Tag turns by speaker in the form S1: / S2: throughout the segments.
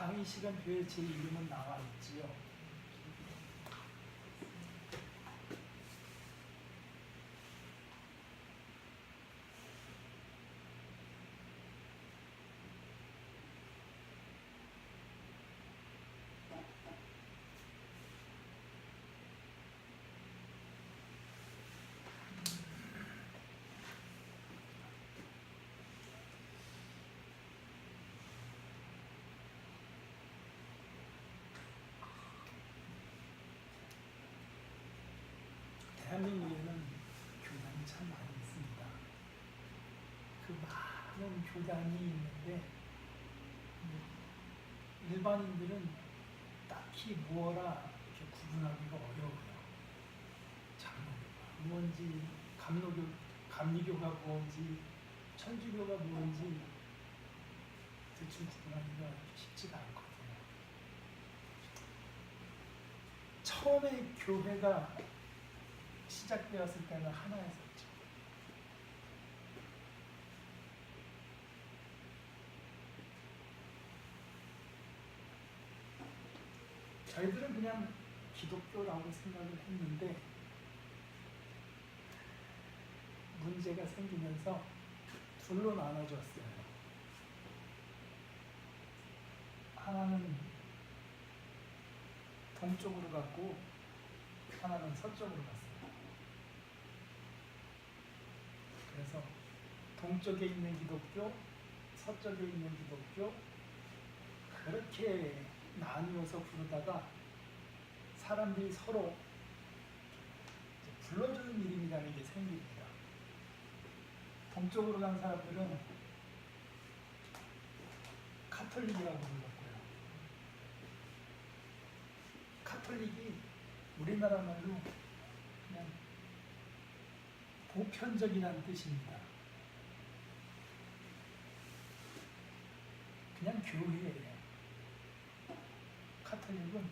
S1: 강의 시간표에 제 이름은 나와 있지요. 대한민국에는 교단이 참 많이 있습니다. 그 많은 교단이 있는데 일반인들은 딱히 뭐라 이렇게 구분하기가 어려워요. 장로교가 뭔지, 감리교가 뭔지, 천주교가 뭔지 대충 구분하기가 쉽지가 않거든요. 처음에 교회가 시작되었을 때는 하나였었죠. 저희들은 그냥 기독교라고 생각을 했는데 문제가 생기면서 둘로 나눠졌어요. 하나는 동쪽으로 갔고 하나는 서쪽으로 갔어요. 그래서 동쪽에 있는 기독교, 서쪽에 있는 기독교 그렇게 나누어서 부르다가 사람들이 서로 불러주는 이름이라는 게 생깁니다. 동쪽으로 간 사람들은 카톨릭이라고 불렀고요. 카톨릭이 우리나라 말로 그냥 보편적이라는 뜻입니다. 그냥 교회예요. 카톨릭은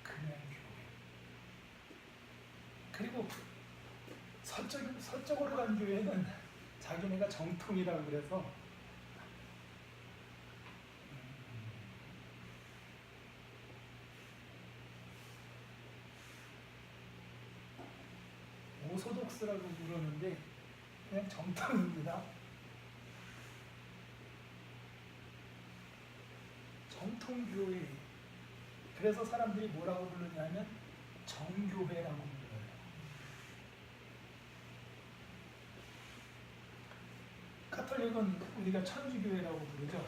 S1: 그냥 교회. 그리고 서쪽으로 간 교회는 자기네가 정통이라고 그래서 오소독스라고 부르는데 그냥 정통입니다. 정통교회. 그래서 사람들이 뭐라고 부르냐면 정교회라고 불러요. 카톨릭은 우리가 천주교회라고 부르죠.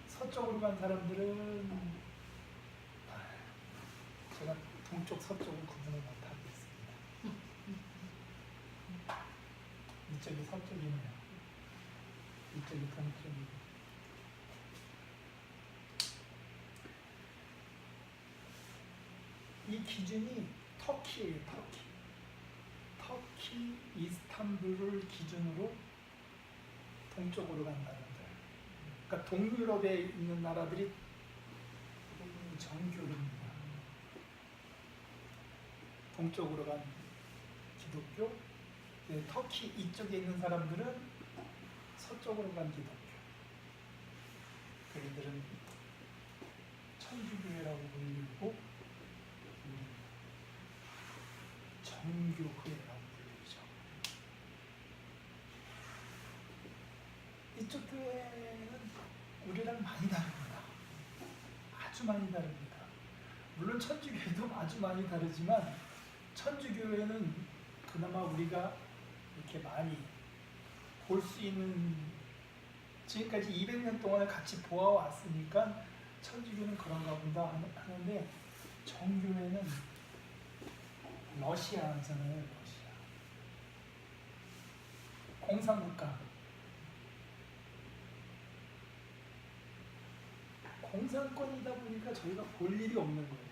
S1: 서쪽으로 간 사람들은 제가 동쪽, 서쪽은 구분을 못하겠습니다. 이쪽이 서쪽이네요. 이쪽이 동쪽이고. 이 기준이 터키예요, 터키. 터키, 이스탄불을 기준으로 동쪽으로 간다는 거예요. 그러니까 동유럽에 있는 나라들이 정교입니다. 동쪽으로 간 기독교, 터키 이쪽에 있는 사람들은 서쪽으로 간 기독교. 그들은 천주교회라고 불리고 정교회라고 불리죠. 이쪽 교회는 우리랑 많이 다릅니다. 아주 많이 다릅니다. 물론 천주교회도 아주 많이 다르지만 천주교회는 그나마 우리가 이렇게 많이 볼 수 있는, 지금까지 200년 동안 같이 보아왔으니까 천주교는 그런가 보다 하는데 정교회는 러시아잖아요. 러시아. 공산국가. 공산권이다 보니까 저희가 볼 일이 없는 거예요.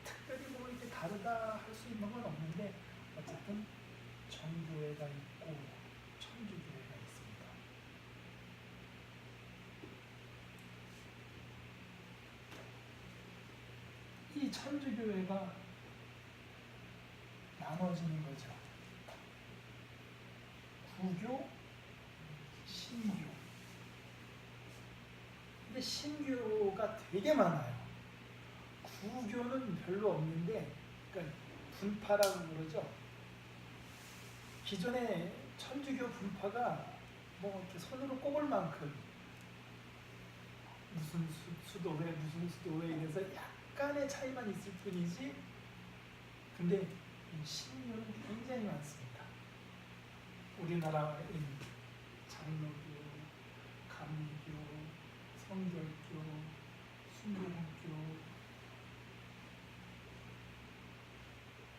S1: 특별히 뭐 이렇게 다르다 할 수 있는 건 없는데 어쨌든 정교회가 있고 천주교회가 있습니다. 이 천주교회가 나눠지는 거죠. 구교, 신교. 근데 신교가 되게 많아요. 구교는 별로 없는데, 그러니까 분파라고 그러죠. 기존의 천주교 분파가 뭐 이렇게 손으로 꼽을 만큼 무슨 수도회, 무슨 수도회 이래서 약간의 차이만 있을 뿐이지, 근데 이 신교는 굉장히 많습니다. 우리나라에 있는 장로교, 감리교, 성결교, 순교공교,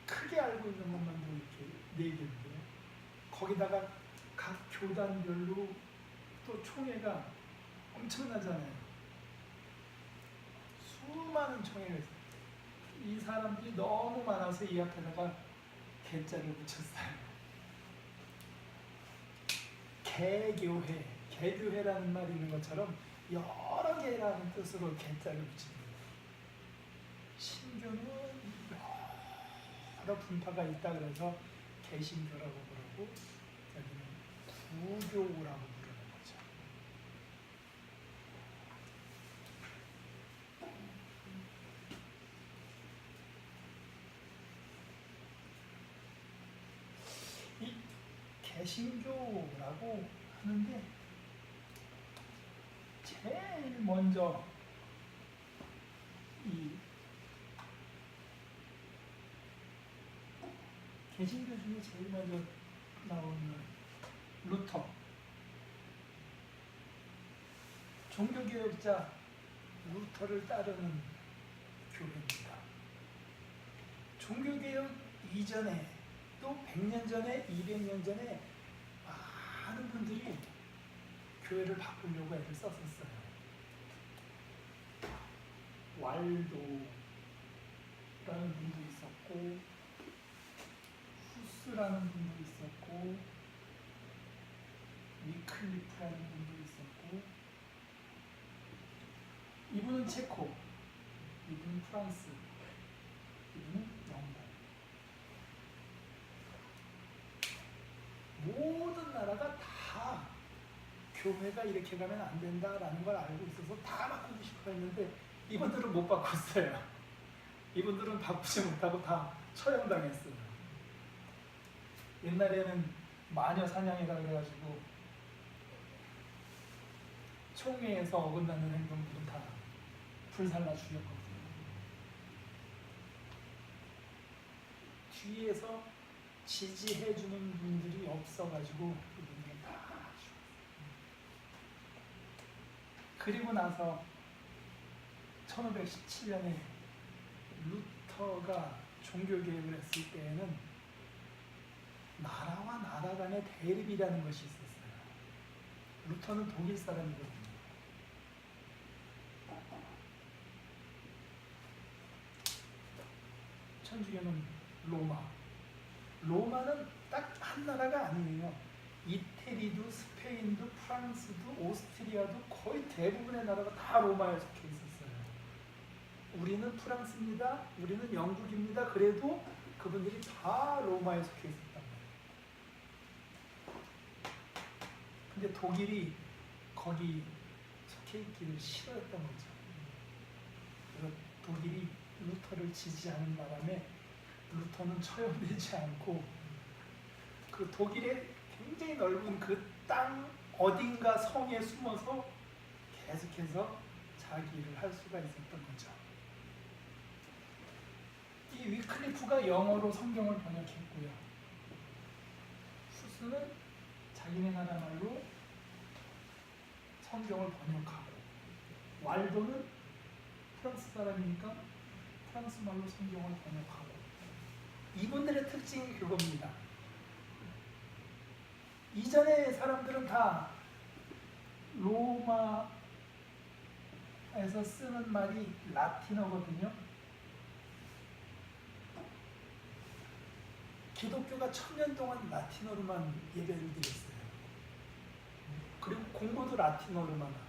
S1: 크게 알고 있는 것만도 이렇게 4개인데요. 거기다가 각 교단별로 또 총회가 엄청나잖아요. 수많은 총회가 있어요. 이 사람들이 너무 많아서 이 앞에다가 개자를 붙였어요. 개교회, 개교회라는 말이 있는 것처럼 여러 개라는 뜻으로 개자를 붙입니다. 신교는 여러 분파가 있다 그래서 개신교라고 그러고, 여기는 구교라고 부르는 거죠. 이 개신교라고 하는데 제일 먼저 이 개신교 중에 제일 먼저 나오는 루터, 종교개혁자 루터를 따르는 교회입니다. 종교개혁 이전에 또 100년 전에, 200년 전에 많은 분들이 교회를 바꾸려고 애를 썼었어요. 왈도라는 분도 있었고, 후스라는 분도 있었고, 위클리프라는 분도 있었고, 이분은 체코, 이분은 프랑스, 이분은 영국. 모든 나라가 다 교회가 이렇게 가면 안 된다라는 걸 알고 있어서 다 바꾸고 싶어 했는데, 이분들은 못 바꿨어요. 이분들은 바꾸지 못하고 다 처형당했어요. 옛날에는 마녀 사냥이라 그래가지고 총회에서 어긋나는 행동들은 다 불살라 죽였거든요. 뒤에서 지지해주는 분들이 없어가지고 그분들은 다 죽었어요. 그리고 나서 1517년에 루터가 종교개혁을 했을 때에는 나라와 나라 간의 대립이라는 것이 있었어요. 루터는 독일 사람이거든요. 천주교는 로마. 로마는 딱 한 나라가 아니에요. 이태리도, 스페인도, 프랑스도, 오스트리아도 거의 대부분의 나라가 다 로마에 속해 있었어요. 우리는 프랑스입니다. 우리는 영국입니다. 그래도 그분들이 다 로마에 속해 있었단 말이에요. 근데 독일이 거기 속해 있기를 싫어했던 거죠. 그래서 독일이 루터를 지지하는 바람에 루터는 처형되지 않고 그 독일의 굉장히 넓은 그 땅 어딘가 성에 숨어서 계속해서 자기 일을 할 수가 있었던 거죠. 이 위클리프가 영어로 성경을 번역했고요. 후스는 자기네 나라 말로 성경을 번역하고, 왈도는 프랑스 사람이니까 프랑스 말로 성경을 번역하고. 이분들의 특징이 그겁니다. 이전의 사람들은 다 로마에서 쓰는 말이 라틴어거든요. 기독교가 1000년 동안 라틴어로만 예배를 드렸어요. 그리고 공부도 라틴어로만 하고,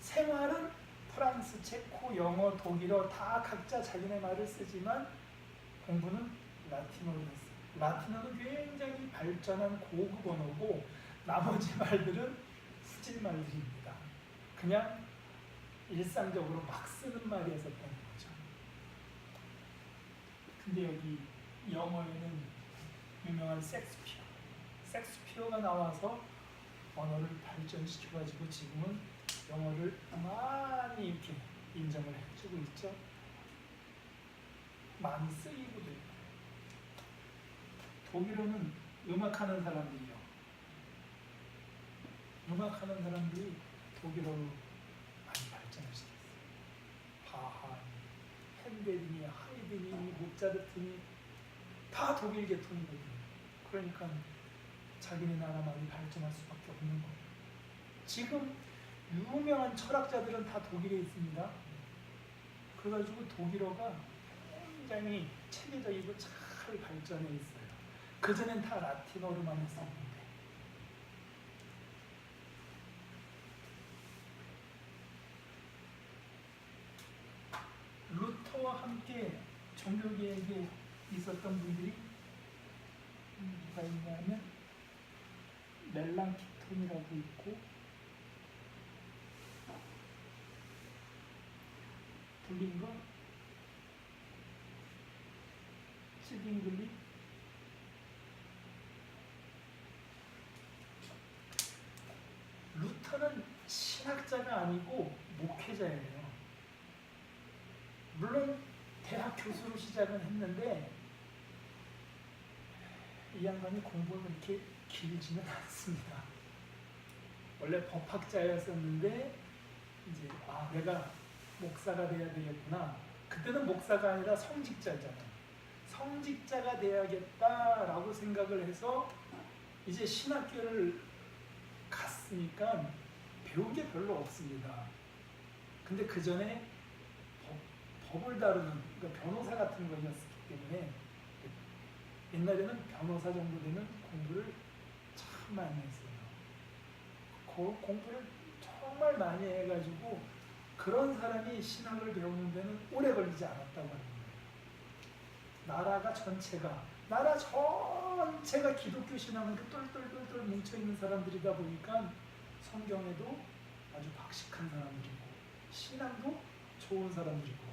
S1: 생활은 프랑스, 체코, 영어, 독일어 다 각자 자기네 말을 쓰지만 공부는 라틴어로 했어요. 라틴어는 굉장히 발전한 고급 언어고 나머지 말들은 후질 말들입니다. 그냥 일상적으로 막 쓰는 말이었었던 거죠. 근데 여기 영어에는 유명한 섹스피어가 나와서 언어를 발전시켜가지고 지금은 영어를 많이 이렇게 인정을 해주고 있죠. 많이 쓰이고도 있고. 독일어는 음악하는 사람들이요. 음악하는 사람들이 독일어로 많이 발전을 시켰어요. 바하, 핸델이니 하이든이 모차르트니 다 독일 계통이거든요. 그러니까 자기네 나라 말이 발전할 수밖에 없는 거예요. 지금 유명한 철학자들은 다 독일에 있습니다. 그래가지고 독일어가 굉장히 체계적이고 잘 발전해 있어요. 그전엔 다 라틴어로만 했었는데. 루터와 함께 종교개혁에 있었던 분들이 누가 있냐면 멜랑키톤이라고 있고 블링거, 찌빙글리, 루터는 신학자가 아니고 목회자예요. 물론 대학 교수로 시작은 했는데 이 양반이 공부는 그렇게 길지는 않습니다. 원래 법학자였었는데 이제 내가 목사가 돼야 되겠구나. 그때는 목사가 아니라 성직자잖아요. 성직자가 돼야겠다라고 생각을 해서 이제 신학교를 갔으니까 배운 게 별로 없습니다. 근데 그 전에 법을 다루는 그러니까 변호사 같은 거였기 때문에 옛날에는 변호사 정도 되면 공부를 참 많이 했어요. 공부를 정말 많이 해가지고 그런 사람이 신학을 배우는 데는 오래 걸리지 않았다고 하는 거예요. 나라 전체가 기독교 신앙으로 똘똘똘똘 뭉쳐있는 사람들이다 보니까 성경에도 아주 박식한 사람들이고 신앙도 좋은 사람들이고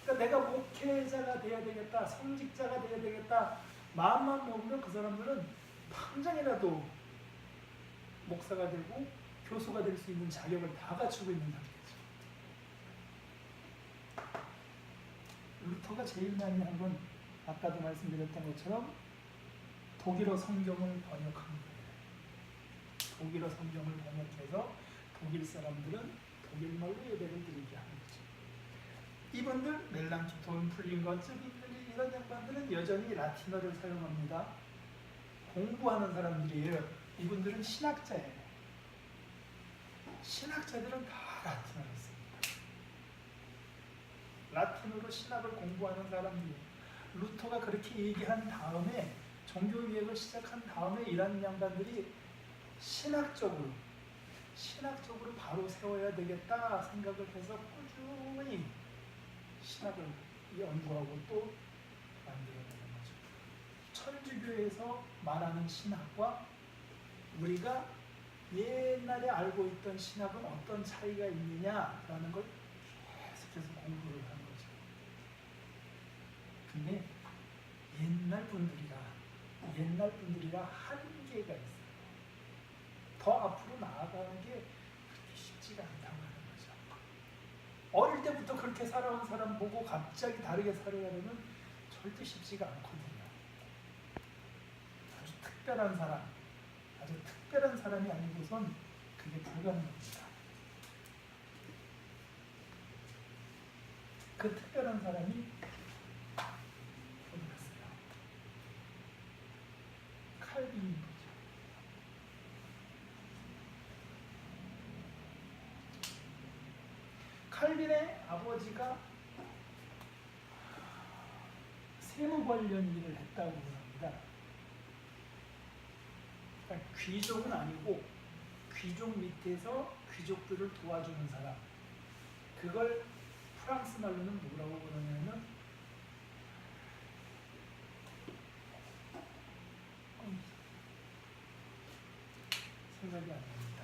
S1: 그러니까 내가 목회자가 돼야 되겠다, 성직자가 돼야 되겠다 마음만 먹으면 그 사람들은 당장이라도 목사가 되고 교수가 될 수 있는 자격을 다 갖추고 있는 상태죠. 루터가 제일 많이 한 건 아까도 말씀드렸던 것처럼 독일어 성경을 번역한 거예요. 독일어 성경을 번역해서 독일 사람들은 독일말로 예배를 드리게 하는 거죠. 이분들 멜랑키톤, 플링거, 쯔빙글리 이런 양반들은 여전히 라틴어를 사용합니다. 공부하는 사람들이에요. 이분들은 신학자예요. 신학자들은 다 라틴어를 씁니다. 라틴어로 신학을 공부하는 사람들이에요. 루터가 그렇게 얘기한 다음에 종교개혁을 시작한 다음에 이런 양반들이 신학적으로 바로 세워야 되겠다 생각을 해서 꾸준히 신학을 연구하고 또 만들어내는 거죠. 천주교에서 말하는 신학과 우리가 옛날에 알고 있던 신학은 어떤 차이가 있느냐라는 걸 계속해서 공부를 하는 거죠. 근데 옛날 분들이라 한계가 있어요. 더 앞으로 나아가는 게 그렇게 쉽지가 않다고 하는 거죠. 어릴 때부터 그렇게 살아온 사람 보고 갑자기 다르게 살아가려면 절대 쉽지가 않거든요. 아주 특별한 사람이 아니고선 그게 불가능합니다. 그 특별한 사람이 어디 갔어요? 칼빈인 거죠. 칼빈의 아버지가 세무 관련 일을 했다고 합니다. 그러니까 귀족은 아니고 귀족 밑에서 귀족들을 도와주는 사람. 그걸 프랑스 말로는 뭐라고 그러냐면 생각이 안 납니다.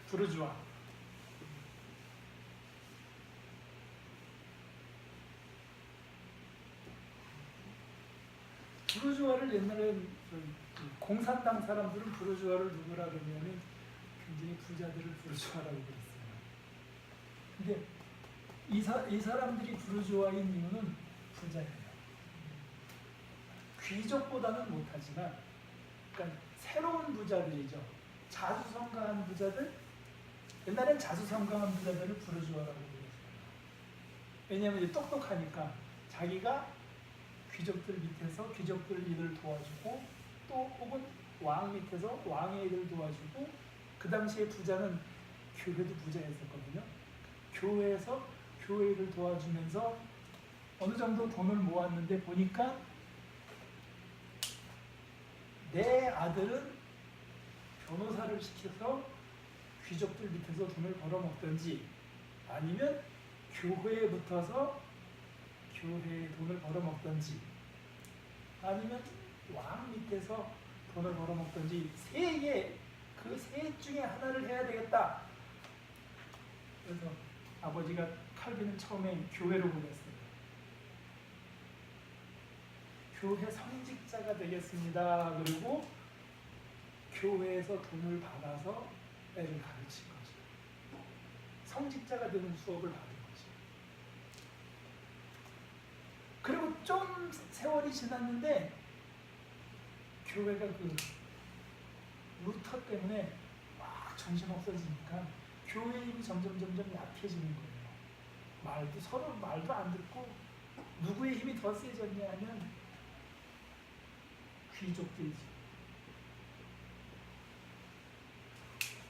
S1: 부르주아. 부르주아를 옛날에 공산당 사람들은 부르주아를 누구라 그러냐면 굉장히 부자들을 부르주아라고 그랬어요. 근데 이 사람들이 부르주아인 이유는 부자예요. 귀족보다는 못하지만, 그러니까 새로운 부자들이죠. 자수성가한 부자들, 옛날엔 자수성가한 부자들을 부르주아라고 그랬어요. 왜냐하면 이제 똑똑하니까 자기가 귀족들 밑에서 귀족들 일을 도와주고 또 혹은 왕 밑에서 왕의 일을 도와주고, 그 당시에 부자는 교회도 부자였었거든요. 교회에서 교회 일을 도와주면서 어느 정도 돈을 모았는데 보니까 내 아들은 변호사를 시켜서 귀족들 밑에서 돈을 벌어먹든지 아니면 교회에 붙어서 교회에 돈을 벌어먹든지 아니면 왕 밑에서 돈을 벌어먹든지 그 셋 중에 하나를 해야 되겠다. 그래서 아버지가 칼빈은 처음에 교회로 보냈어요. 교회 성직자가 되겠습니다. 그리고 교회에서 돈을 받아서 애를 가르친 거죠. 성직자가 되는 수업을 받은 거죠. 그리고 좀 세월이 지났는데 교회가 그 루터 때문에 막 정신없어지니까 교회 힘이 점점 약해지는 거예요. 서로 말도 안 듣고 누구의 힘이 더 세졌냐 하면 귀족들이죠.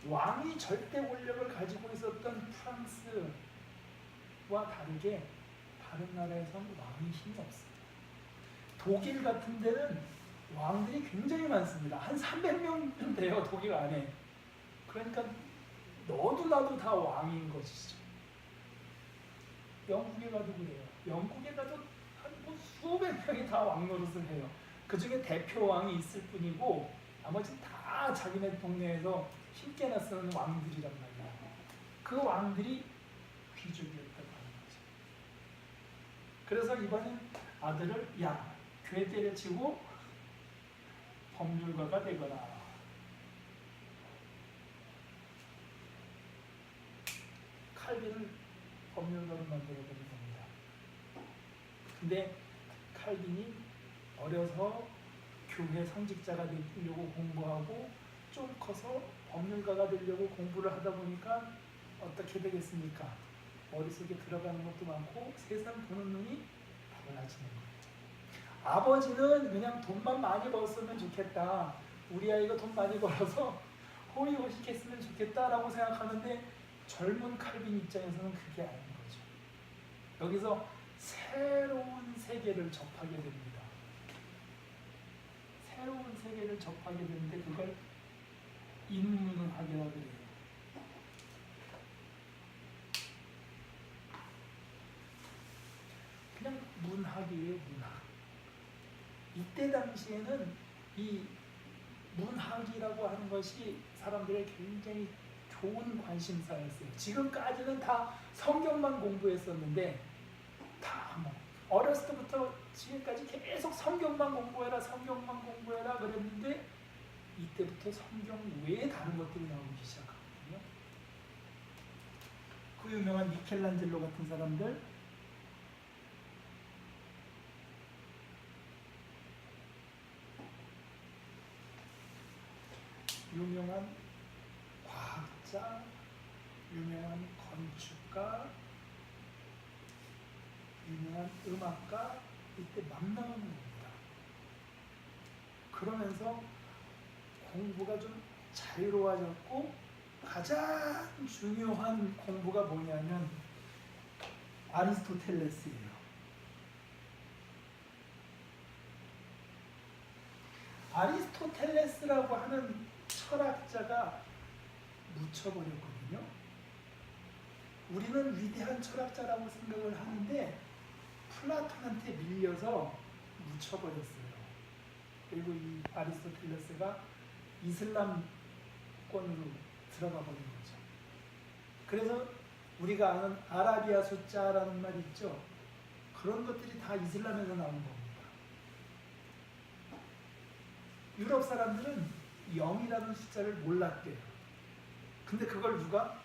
S1: 왕이 절대 권력을 가지고 있었던 프랑스와 다르게 다른 나라에서는 왕이 힘이 없습니다. 독일 같은 데는 왕들이 굉장히 많습니다. 한 300명 돼요, 독일 안에. 그러니까 너도 나도 다 왕인 것이죠. 영국에 가도 그래요. 영국에 가도 한 수백 명이 다 왕 노릇을 해요. 그 중에 대표 왕이 있을 뿐이고 나머지는 다 자기네 동네에서 힘께나 쓰는 왕들이란 말이에요. 그 왕들이 귀족이었다고 하는 거죠. 그래서 이번엔 아들을 교회 때려치고 법률가가 되거나 칼빈을 법률가로 만들어버린 겁니다. 근데 칼빈이 어려서 교회 성직자가 되려고 공부하고 좀 커서 법률가가 되려고 공부를 하다 보니까 어떻게 되겠습니까? 머릿속에 들어가는 것도 많고 세상 보는 눈이 달라지는 거예요. 아버지는 그냥 돈만 많이 벌었으면 좋겠다. 우리 아이가 돈 많이 벌어서 호의호식했으면 좋겠다라고 생각하는데 젊은 칼빈 입장에서는 그게 아닌 거죠. 여기서 새로운 세계를 접하게 됩니다. 새로운 세계를 접하게 되는데 그걸 인문학이라고 그래요. 그냥 문학이에요, 문학. 이때 당시에는 이 문학이라고 하는 것이 사람들의 굉장히 좋은 관심사였어요. 지금까지는 다 성경만 공부했었는데 다 어렸을 때부터 지금까지 계속 성경만 공부해라 그랬는데 이때부터 성경 외에 다른 것들이 나오기 시작하거든요. 그 유명한 미켈란젤로 같은 사람들, 유명한 과학자, 유명한 건축가, 유명한 음악가, 이때 만나는 겁니다. 그러면서 공부가 좀 자유로워졌고 가장 중요한 공부가 뭐냐면 아리스토텔레스예요. 아리스토텔레스라고 하는 철학자가 묻혀버렸거든요. 우리는 위대한 철학자라고 생각을 하는데 플라톤한테 밀려서 묻혀버렸어요. 그리고 이 아리스토텔레스가 이슬람권으로 들어가 버린 거죠. 그래서 우리가 아는 아라비아 숫자라는 말이 있죠. 그런 것들이 다 이슬람에서 나온 겁니다. 유럽 사람들은 0이라는 숫자를 몰랐대요. 근데 그걸 누가?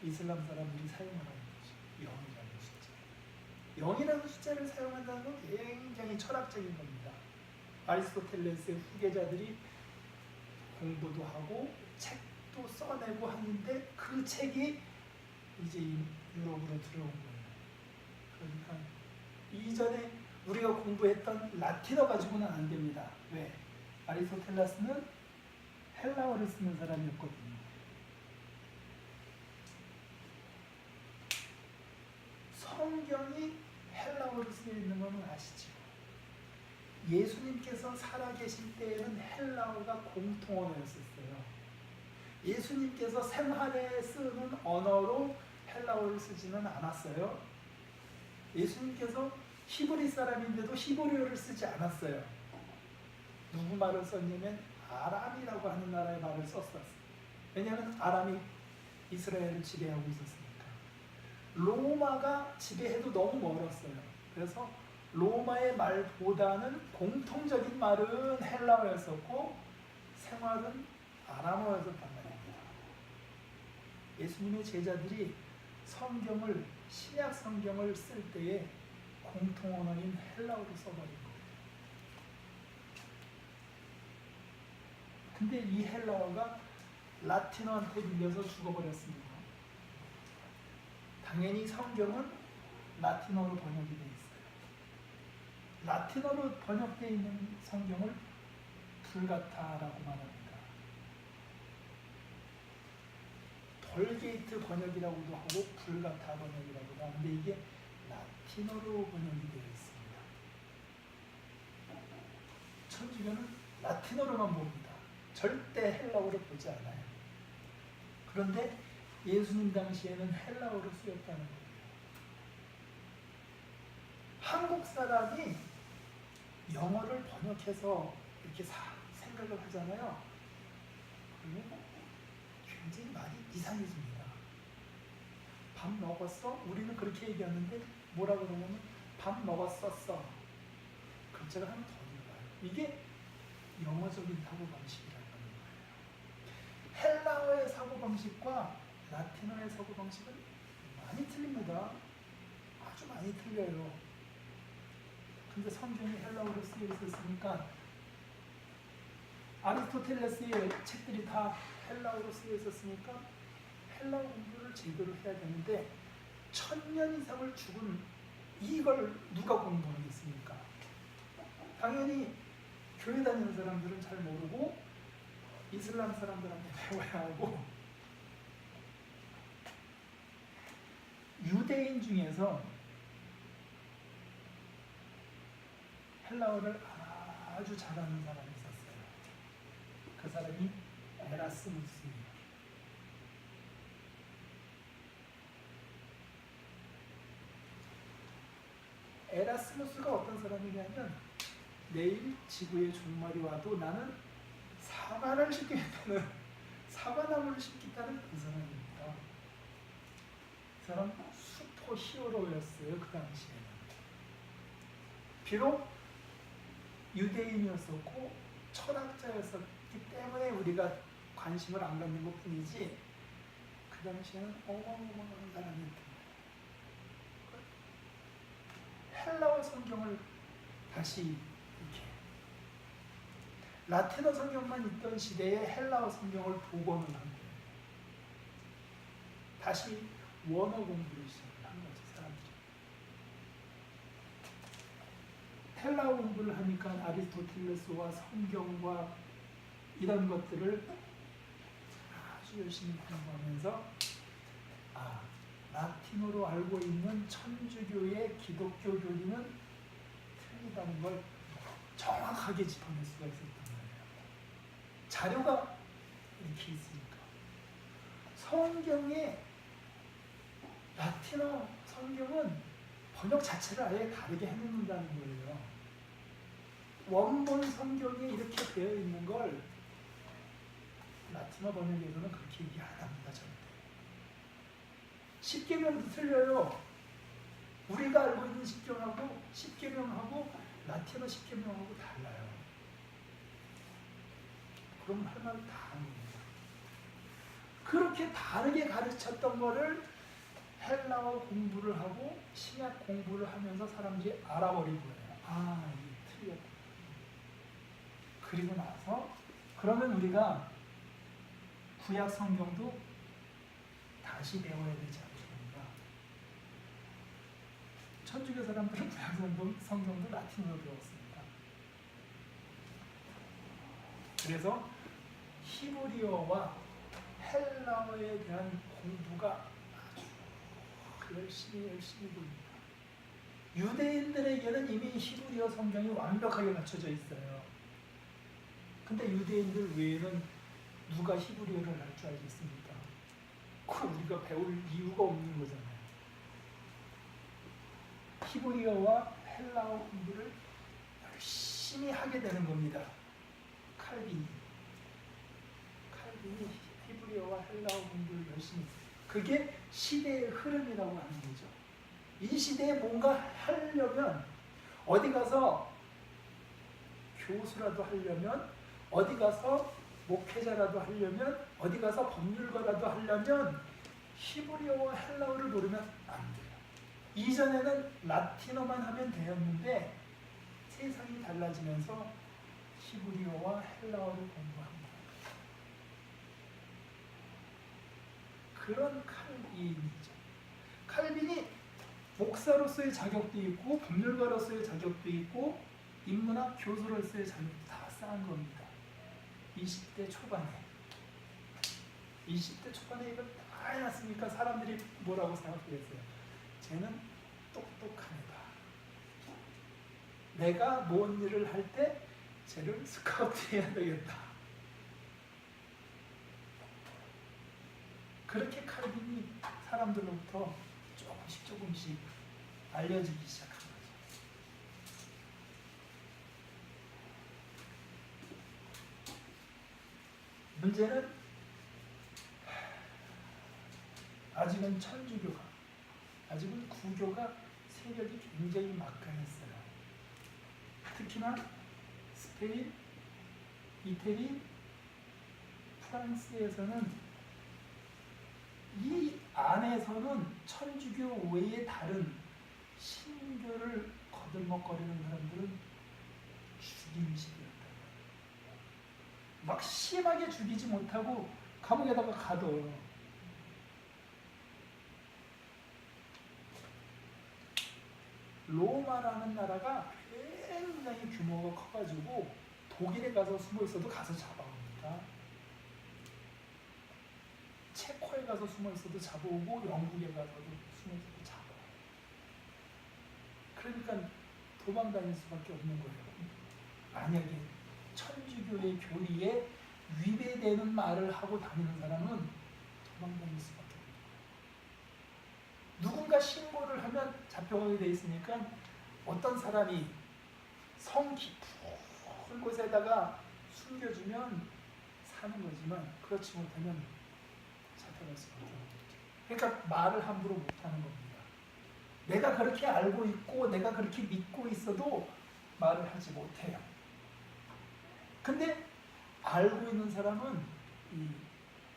S1: 이슬람 사람들이 사용하는 거죠. 0이라는 숫자. 0이라는 숫자를 사용한다는 건 굉장히 철학적인 겁니다. 아리스토텔레스의 후계자들이 공부도 하고 책도 써내고 하는데 그 책이 이제 유럽으로 들어온 거예요. 그러니까 이전에 우리가 공부했던 라틴어 가지고는 안 됩니다. 왜? 아리스토텔레스는 헬라어를 쓰는 사람이었거든요. 성경이 헬라어로 쓰여 있는 건 아시죠? 예수님께서 살아계실 때에는 헬라어가 공통언어였었어요. 예수님께서 생활에 쓰는 언어로 헬라어를 쓰지는 않았어요. 예수님께서 히브리 사람인데도 히브리어를 쓰지 않았어요. 누구 말을 썼냐면 아람이라고 하는 나라의 말을 썼어요. 왜냐하면 아람이 이스라엘을 지배하고 있었으니까. 로마가 지배해도 너무 멀었어요. 그래서 로마의 말보다는 공통적인 말은 헬라어였었고 생활은 아람어였었단 말입니다. 예수님의 제자들이 성경을, 신약 성경을 쓸 때에 공통언어인 헬라어로 써버린 거예요. 근데 이 헬라어가 라틴어한테 밀려서 죽어버렸습니다. 당연히 성경은 라틴어로 번역이 되어 있어요. 라틴어로 번역되어 있는 성경을 불가타라고 말합니다. 벌게이트 번역이라고도 하고 불가타 번역이라고도 하는데 이게 라틴어로 번역이 되어 있습니다. 천주교는 라틴어로만 봅니다. 절대 헬라어로 보지 않아요. 그런데 예수님 당시에는 헬라어로 쓰였다는 거예요. 한국 사람이 영어를 번역해서 이렇게 생각을 하잖아요. 그러면 굉장히 많이 이상해집니다. 밥 먹었어? 우리는 그렇게 얘기하는데 뭐라 그러냐면 밥 먹었었어. 글자가 하나 더 들어가요. 이게 영어적인 사고방식이라는 거예요. 헬라어의 사고방식과 라틴어의 사고방식은 많이 틀립니다. 아주 많이 틀려요. 근데 성경이 헬라어로 쓰여 있었으니까 아리스토텔레스의 책들이 다 헬라어로 쓰여 있었으니까 헬라어 공부를 제대로 해야 되는데 1000년 이상을 죽은 이걸 누가 공부하겠습니까? 당연히 교회 다니는 사람들은 잘 모르고 이슬람 사람들한테 배워야 하고 유대인 중에서 헬라어를 아주 잘하는 사람이 있었어요. 그 사람이 에라스무스입니다. 에라스무스가 어떤 사람이냐면 내일 지구의 종말이 와도 나는 사과를 심겠다는 사과나무를 심겠다는 그 사람입니다. 그 사람 슈퍼 히어로였어요. 그 당시에는. 비록 유대인이었었고 철학자였었기 때문에 우리가 관심을 안 갖는 것 뿐이지 그 당시에는 어마어마한 사람이었던 거예요. 헬라어 성경을 다시 이렇게 라틴어 성경만 있던 시대에 헬라어 성경을 복원을 한 거예요. 다시 원어 공부를 시작한 거죠, 사람들이. 헬라어 공부를 하니까 아리스토텔레스와 성경과 이런 것들을 아주 열심히 공부하면서 라틴어로 알고 있는 천주교의 기독교 교리는 틀리다는 걸 정확하게 짚어낼 수가 있었던 거예요. 자료가 이렇게 있으니까. 성경에 라틴어 성경은 번역 자체를 아예 다르게 해놓는다는 거예요. 원본 성경에 이렇게 되어 있는 걸 라틴어 번역에서는 그렇게 얘기 안 합니다. 절대. 십계명도 틀려요. 우리가 알고 있는 십계명하고 라틴어 십계명하고 달라요. 그럼 할 말 다 하는 겁니다. 그렇게 다르게 가르쳤던 거를 헬라어 공부를 하고 신약 공부를 하면서 사람들이 알아버린 거예요. 아, 이게 틀렸다. 그리고 나서 그러면 우리가 구약 성경도 다시 배워야 되지 않습니까? 천주교 사람들은 구약 성경도 라틴어로 배웠습니다. 그래서 히브리어와 헬라어에 대한 공부가 아주 열심히 됩니다. 유대인들에게는 이미 히브리어 성경이 완벽하게 갖춰져 있어요. 근데 유대인들 외에는 누가 히브리어를 할 줄 알겠습니까? 그 우리가 배울 이유가 없는 거잖아요. 히브리어와 헬라어 공부를 열심히 하게 되는 겁니다. 칼빈이 히브리어와 헬라어 공부를 열심히, 그게 시대의 흐름이라고 하는 거죠. 이 시대에 뭔가 하려면, 어디 가서 교수라도 하려면, 어디 가서 목회자라도 하려면, 어디 가서 법률가라도 하려면 히브리어와 헬라어를 모르면 안 돼요. 이전에는 라틴어만 하면 되었는데 세상이 달라지면서 히브리어와 헬라어를 공부합니다. 그런 칼빈이죠. 칼빈이 목사로서의 자격도 있고 법률가로서의 자격도 있고 인문학 교수로서의 자격도 다 쌓은 겁니다. 20대 초반에 이걸 다 해놨으니까 사람들이 뭐라고 생각했어요? 쟤는 똑똑한 애다. 내가 뭔 일을 할 때 쟤를 스카우트 해야 되겠다. 그렇게 칼빈이 사람들로부터 조금씩 알려지기 시작한 거죠. 문제는 아직은 아직은 구교가 세력이 굉장히 막강했어요. 특히나 스페인, 이태리, 프랑스에서는 이 안에서는 천주교 외에 다른 신교를 거들먹거리는 사람들은 죽이는 시대였다. 막 심하게 죽이지 못하고 감옥에다가 가둬요. 로마라는 나라가 굉장히 규모가 커가지고 독일에 가서 숨어 있어도 가서 잡아옵니다. 체코에 가서 숨어 있어도 잡아오고 영국에 가서도 숨어 있어도 잡아와요. 그러니까 도망 다닐 수밖에 없는 거예요. 만약에 천주교의 교리에 위배되는 말을 하고 다니는 사람은 도망 다닐 수밖에 없는 거예요. 누군가 신고를 하면 잡혀가게 돼 있으니까 어떤 사람이 성 깊은 곳에다가 숨겨주면 사는 거지만 그렇지 못하면 잡혀갈 수밖에 없는 거죠. 그러니까 말을 함부로 못하는 겁니다. 내가 그렇게 알고 있고 내가 그렇게 믿고 있어도 말을 하지 못해요. 근데 알고 있는 사람은 이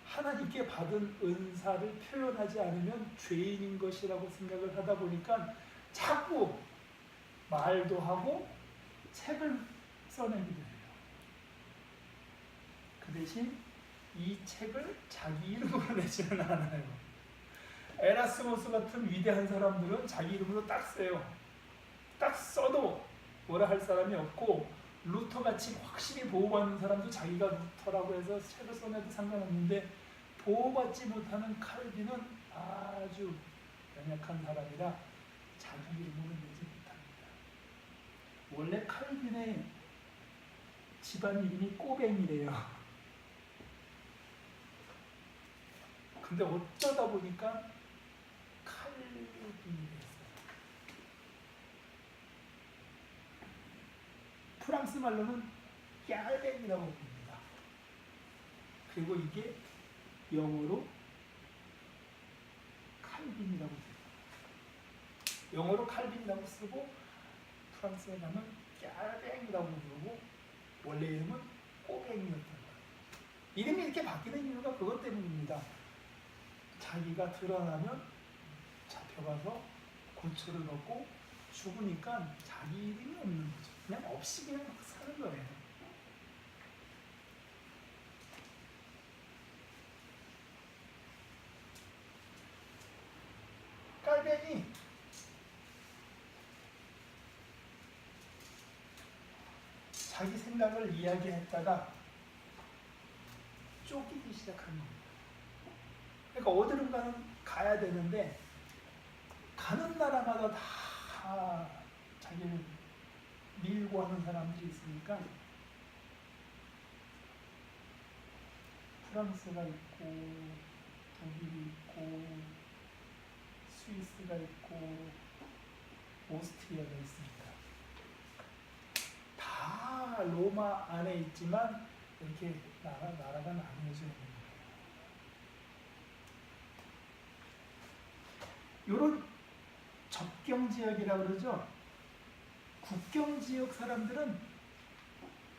S1: 하나님께 받은 은사를 표현하지 않으면 죄인인 것이라고 생각을 하다 보니까 자꾸 말도 하고 책을 써내기도 해요. 그 대신 이 책을 자기 이름으로 내지는 않아요. 에라스무스 같은 위대한 사람들은 자기 이름으로 딱 써요. 딱 써도 뭐라 할 사람이 없고, 루터같이 확실히 보호받는 사람도 자기가 루터라고 해서 책을 써내도 상관없는데, 보호받지 못하는 칼빈은 아주 연약한 사람이라 자기 이름으로 내지 못합니다. 원래 칼빈의 집안 이름이 꼬뱅이래요. 근데 어쩌다 보니까 프랑스 말로는 깔뱅이라고 부릅니다. 그리고 이게 영어로 칼빈이라고 돼요. 영어로 칼빈이라고 쓰고 프랑스에 가면 깔뱅이라고 부르고 원래 이름은 꼬뱅이였던 거예요. 이름이 이렇게 바뀌는 이유가 그것 때문입니다. 자기가 드러나면 잡혀가서 고초를 받고 죽으니까 자기 이름이 없는 거죠. 그냥 없이 그냥 막 사는 거예요. 깔뱅이 자기 생각을 이야기했다가 쫓기기 시작합니다. 그러니까 어디론가는 가야 되는데 가는 나라마다 다 자기를 밀고 하는 사람들이 있으니까 프랑스가 있고 독일이 있고 스위스가 있고 오스트리아가 있습니다. 다 로마 안에 있지만 이렇게 나라가 나뉘어져 있는 거예요. 이런 접경 지역이라고 그러죠. 국경 지역 사람들은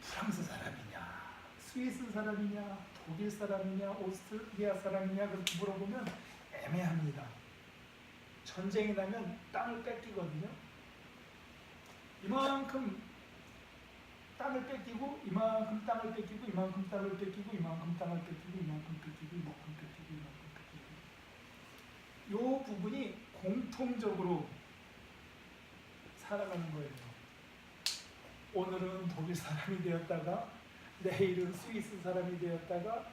S1: 프랑스 사람이냐, 스위스 사람이냐, 독일 사람이냐, 오스트리아 사람이냐 그렇게 물어보면 애매합니다. 전쟁이 나면 땅을 뺏기거든요. 이만큼 땅을 뺏기고 이만큼 땅을 뺏기고 이만큼 땅을 뺏기고 이만큼 땅을 뺏기고 이만큼 뺏기고 이만큼 뺏기고 이만큼 뺏기고 이 부분이 공통적으로 살아가는 거예요. 오늘은 독일 사람이 되었다가 내일은 스위스 사람이 되었다가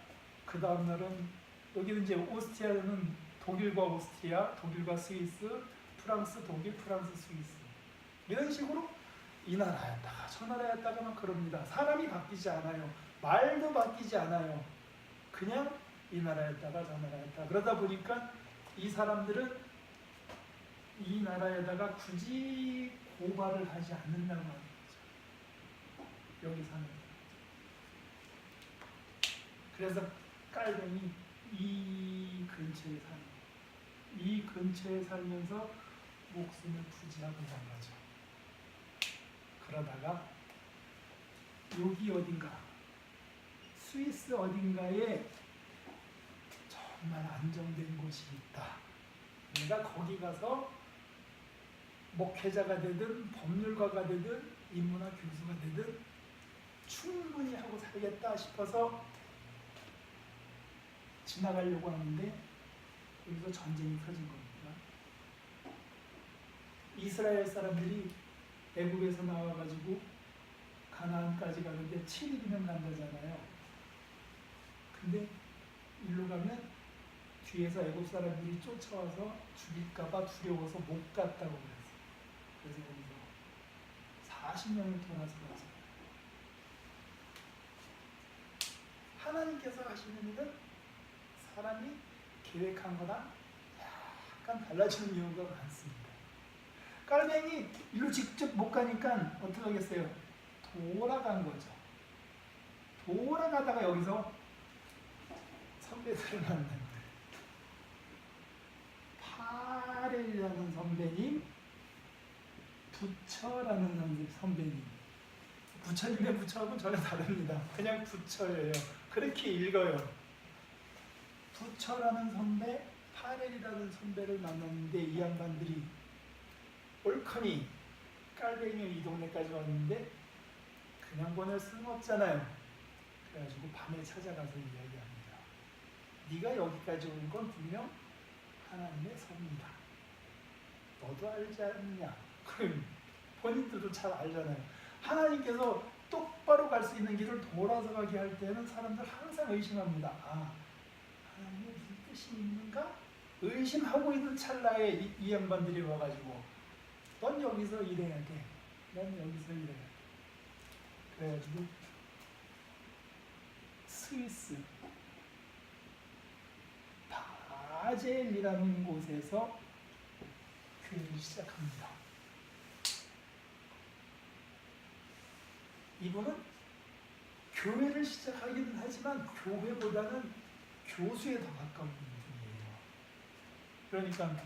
S1: 그 다음 날은 여기는 이제 오스트리아는 독일과 오스트리아, 독일과 스위스, 프랑스, 독일, 프랑스, 스위스 이런 식으로 이 나라였다가 저 나라였다가 막 그럽니다. 사람이 바뀌지 않아요. 말도 바뀌지 않아요. 그냥 이 나라였다가 저 나라였다가 그러다 보니까 이 사람들은 이 나라에다가 굳이 고발을 하지 않는다고 하는 거죠. 여기 사는 거죠. 그래서 깔뱅이 이 근처에 사는 거예요. 이 근처에 살면서 목숨을 부지하고 산 거죠. 그러다가 여기 어딘가 스위스 어딘가에 정말 안정된 곳이 있다. 내가 거기 가서 목회자가 되든 법률가가 되든 인문학 교수가 되든 충분히 하고 살겠다 싶어서 지나가려고 하는데 여기서 전쟁이 터진 겁니다. 이스라엘 사람들이 애국에서 나와가지고 가나안까지 가는데 7일이면 간다잖아요. 근데 일로 가면 뒤에서 애국 사람들이 쫓아와서 죽일까봐 두려워서 못 갔다고 그랬어요. 그래서 여기서 40년을 돌아서 가서 하나님께서 하시는 일은 사람이 계획한 거랑 약간 달라지는 경우가 많습니다. 깔뱅이 일로 직접 못 가니까 어떻게 하겠어요? 돌아간 거죠. 돌아가다가 여기서 선배들을 만난 거예요. 파렐이라는 선배님, 부처라는 선배님. 부처님의 부처하고는 전혀 다릅니다. 그냥 부처예요. 그렇게 읽어요. 부처라는 선배, 파렐이라는 선배를 만났는데 이 양반들이 옳거니 깔뱅이 이 동네까지 왔는데 그냥 보낼 수는 없잖아요. 그래가지고 밤에 찾아가서 이야기합니다. 네가 여기까지 온 건 분명 하나님의 섭니다. 너도 알지 않느냐? 그럼 본인들도 잘 알잖아요. 하나님께서 똑바로 갈 수 있는 길을 돌아서 가게 할 때는 사람들 항상 의심합니다. 아, 하나님의 무슨 뜻이 있는가? 의심하고 있는 찰나에 이 양반들이 와가지고 넌 여기서 일해야 돼. 넌 여기서 일해야 돼. 그래가지고 스위스 바젤이라는 곳에서 교회를 시작합니다. 이분은 교회를 시작하기는 하지만 교회보다는 교수에 더 가까운 분이에요. 그러니까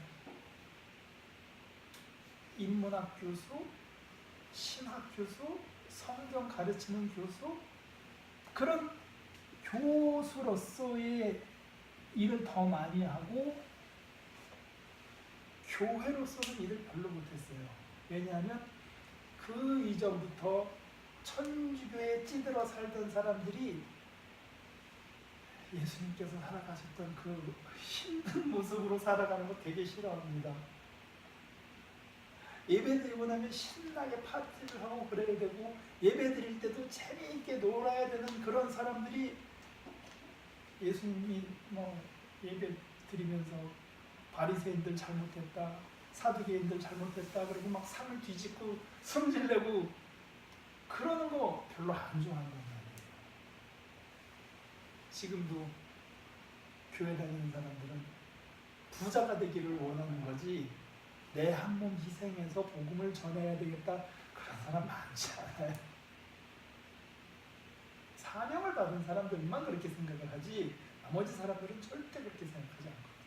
S1: 인문학 교수, 신학 교수, 성경 가르치는 교수, 그런 교수로서의 일을 더 많이 하고 교회로서는 일을 별로 못했어요. 왜냐하면 그 이전부터 천주교에 찌들어 살던 사람들이 예수님께서 살아가셨던 그 힘든 모습으로 살아가는 거 되게 싫어합니다. 예배 드리고 나면 신나게 파티를 하고 그래야 되고, 예배 드릴 때도 재미있게 놀아야 되는 그런 사람들이 예수님이 예배 드리면서 바리새인들 잘못했다, 사두개인들 잘못했다 그러고 막 상을 뒤집고 승질내고 그러는 거 별로 안 좋아하는 말이에요. 지금도 교회 다니는 사람들은 부자가 되기를 원하는 거지, 내 한 몸 희생해서 복음을 전해야 되겠다 그런 사람 많지 않아요. 사명을 받은 사람들만 그렇게 생각을 하지 나머지 사람들은 절대 그렇게 생각하지 않거든요.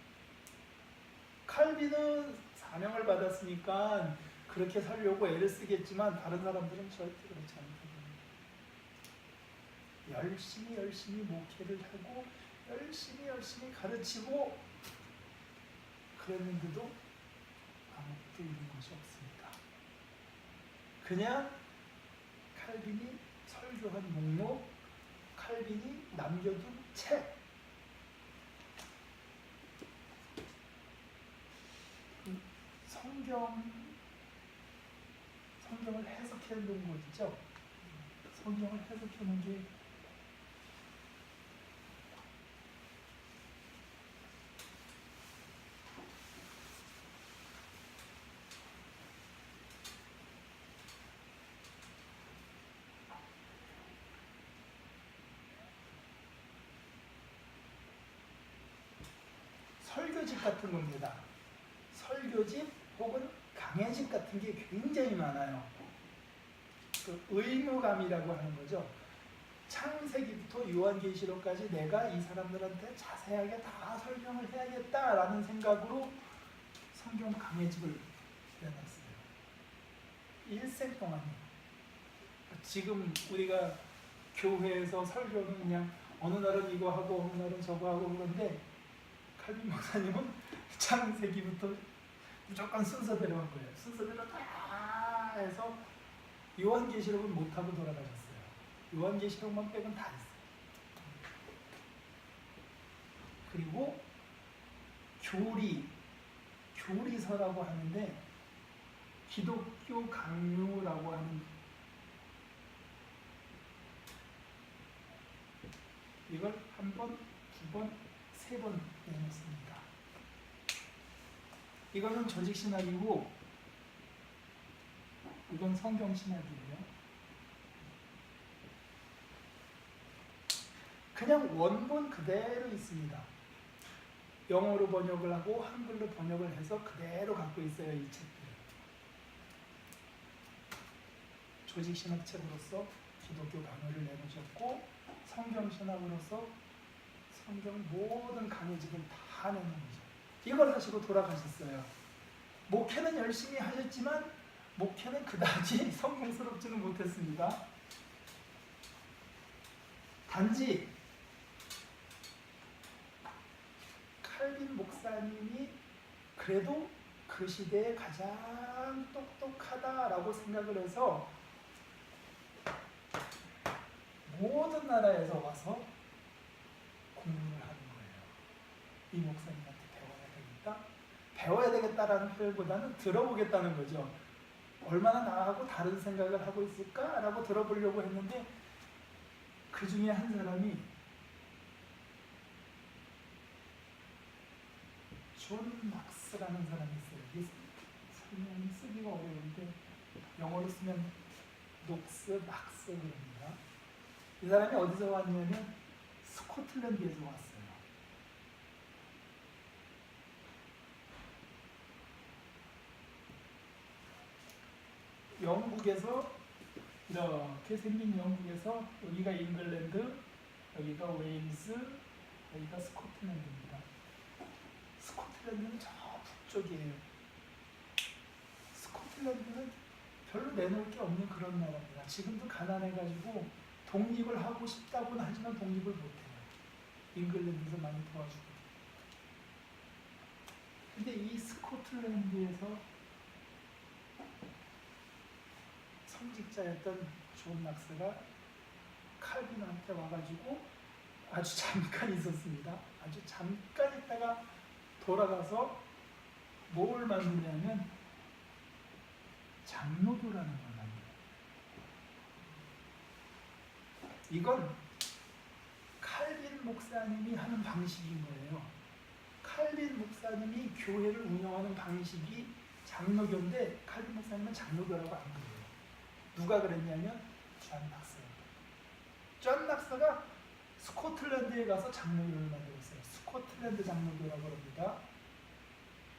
S1: 칼빈은 사명을 받았으니까 그렇게 살려고 애를 쓰겠지만 다른 사람들은 절대 그렇지 않거든요. 열심히 목회를 하고 열심히 가르치고 그랬는데도 아무것도 이룬 것이 없습니다. 그냥 칼빈이 설교한 목록, 칼빈이 남겨둔 책, 성경을 해석해 놓은 거 있죠? 성경을 해석해 놓은 게 설교집 같은 겁니다. 설교집 혹은 강해집 같은 게 굉장히 많아요. 그 의무감이라고 하는 거죠. 창세기부터 요한계시록까지 내가 이 사람들한테 자세하게 다 설명을 해야겠다라는 생각으로 성경 강해집을 내놨어요. 일생 동안이요. 지금 우리가 교회에서 설교는 그냥 어느 날은 이거 하고 어느 날은 저거 하고 그런데 칼빈 목사님은 창세기부터 무조건 순서대로 한 거예요. 순서대로 다 해서 요한계시록은 못하고 돌아가셨어요. 요한계시록만 빼곤 다 했어요. 그리고 교리서라고 하는데 기독교 강요라고 하는, 이걸 한 번, 두 번, 세 번 내놓습니다. 이거는 조직신학이고 이건 성경신학이에요. 그냥 원본 그대로 있습니다. 영어로 번역을 하고 한글로 번역을 해서 그대로 갖고 있어요. 이 책들. 조직신학책으로서 기독교 강요를 내놓으셨고, 성경신학으로서 성경 모든 강해집을 다 내놓은 거죠. 이걸 하시고 돌아가셨어요. 목회는 열심히 하셨지만 목회는 그다지 성공스럽지는 못했습니다. 단지 칼빈 목사님이 그래도 그 시대에 가장 똑똑하다라고 생각을 해서 모든 나라에서 와서 공부를 하는 거예요. 이 목사님한테 배워야 되겠다라는 표현보다는 들어보겠다는 거죠. 얼마나 나하고 다른 생각을 하고 있을까라고 들어보려고 했는데, 그 중에 한 사람이 존 막스라는 사람이 있어요. 이 설명이 쓰기가 어려운데 영어로 쓰면 녹스, 막스 그럽니다. 이 사람이 어디서 왔냐면 스코틀랜드에서 왔어요. 영국에서 이렇게 생긴 영국에서 여기가 잉글랜드, 여기가 웨일즈, 여기가 스코틀랜드입니다. 스코틀랜드는 저 북쪽이에요. 스코틀랜드는 별로 내놓을 게 없는 그런 나라입니다. 지금도 가난해가지고 독립을 하고 싶다고는 하지만 독립을 못해요. 잉글랜드에서 많이 도와주고. 근데 이 스코틀랜드에서 성직자였던 존 낙스가 칼빈한테 와가지고 아주 잠깐 있었습니다. 아주 잠깐 있다가 돌아가서 뭘 만드냐면 장로교라는 걸 만들어요. 이건 칼빈 목사님이 하는 방식인 거예요. 칼빈 목사님이 교회를 운영하는 방식이 장로교인데 칼빈 목사님은 장로교라고 안 그래요. 누가 그랬냐면 존 낙스예요. 존 낙스가 스코틀랜드에 가서 장로교를 만들었어요. 스코틀랜드 장로교라고 합니다.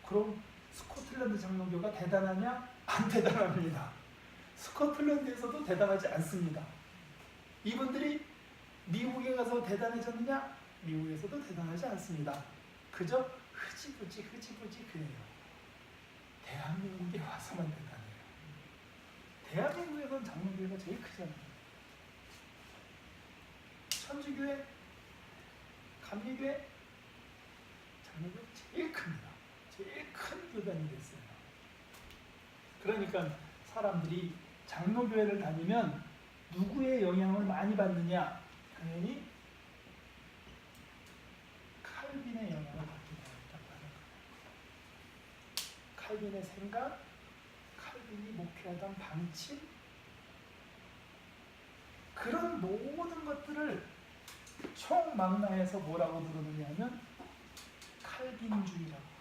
S1: 그럼 스코틀랜드 장로교가 대단하냐? 안 대단합니다. 스코틀랜드에서도 대단하지 않습니다. 이분들이 미국에 가서 대단해졌느냐? 미국에서도 대단하지 않습니다. 그저 흐지부지 그래요. 대한민국에 와서만 대단해요. 대한민국에서는 장로교회가 제일 크잖아요. 천주교회, 감리교회, 장로교회 제일 큽니다. 제일 큰 교단이 됐어요. 그러니까 사람들이 장로교회를 다니면 누구의 영향을 많이 받느냐? 당연히 칼빈의 영향을 받게 되었다고 하는 거예요. 칼빈의 생각, 칼빈이 목표하던 방침, 그런 모든 것들을 총망라해서 뭐라고 부르느냐 하면 칼빈주의라고.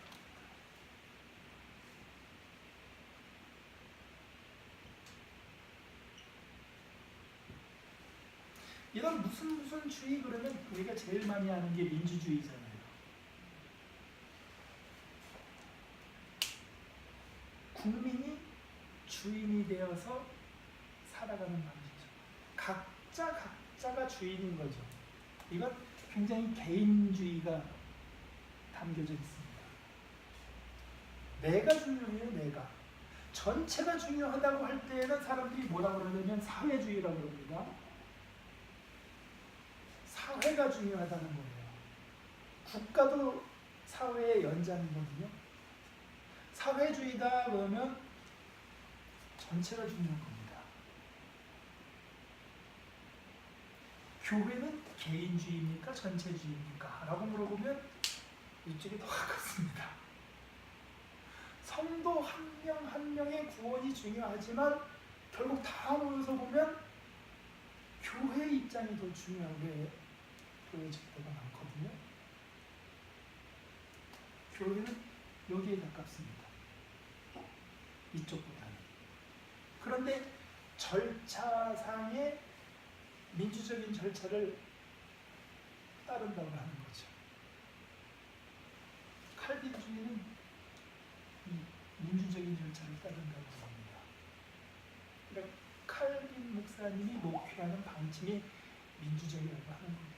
S1: 이건 무슨 주의 그러면 우리가 제일 많이 하는 게 민주주의잖아요. 국민이 주인이 되어서 살아가는 방식이죠. 각자가 주인인 거죠. 이건 굉장히 개인주의가 담겨져 있습니다. 내가 중요해요, 내가. 전체가 중요하다고 할 때에는 사람들이 뭐라고 그러냐면 사회주의라고 그럽니다. 사회가 중요하다는 거예요. 국가도 사회의 연장이거든요. 사회주의다 그러면 전체가 중요한 겁니다. 교회는 개인주의입니까? 전체주의입니까? 라고 물어보면 이쪽이 더 가깝습니다. 성도 한 명 한 명의 구원이 중요하지만 결국 다 모여서 보면 교회 입장이 더 중요하게 보여질 때가 많거든요. 교회는 여기에 가깝습니다. 이쪽보다는. 그런데 절차상의 민주적인 절차를 따른다고 하는 거죠. 칼빈주의는 이 민주적인 절차를 따른다고 합니다. 그러니까 칼빈 목사님이 목표하는 방침이 민주적이라고 하는 겁니다.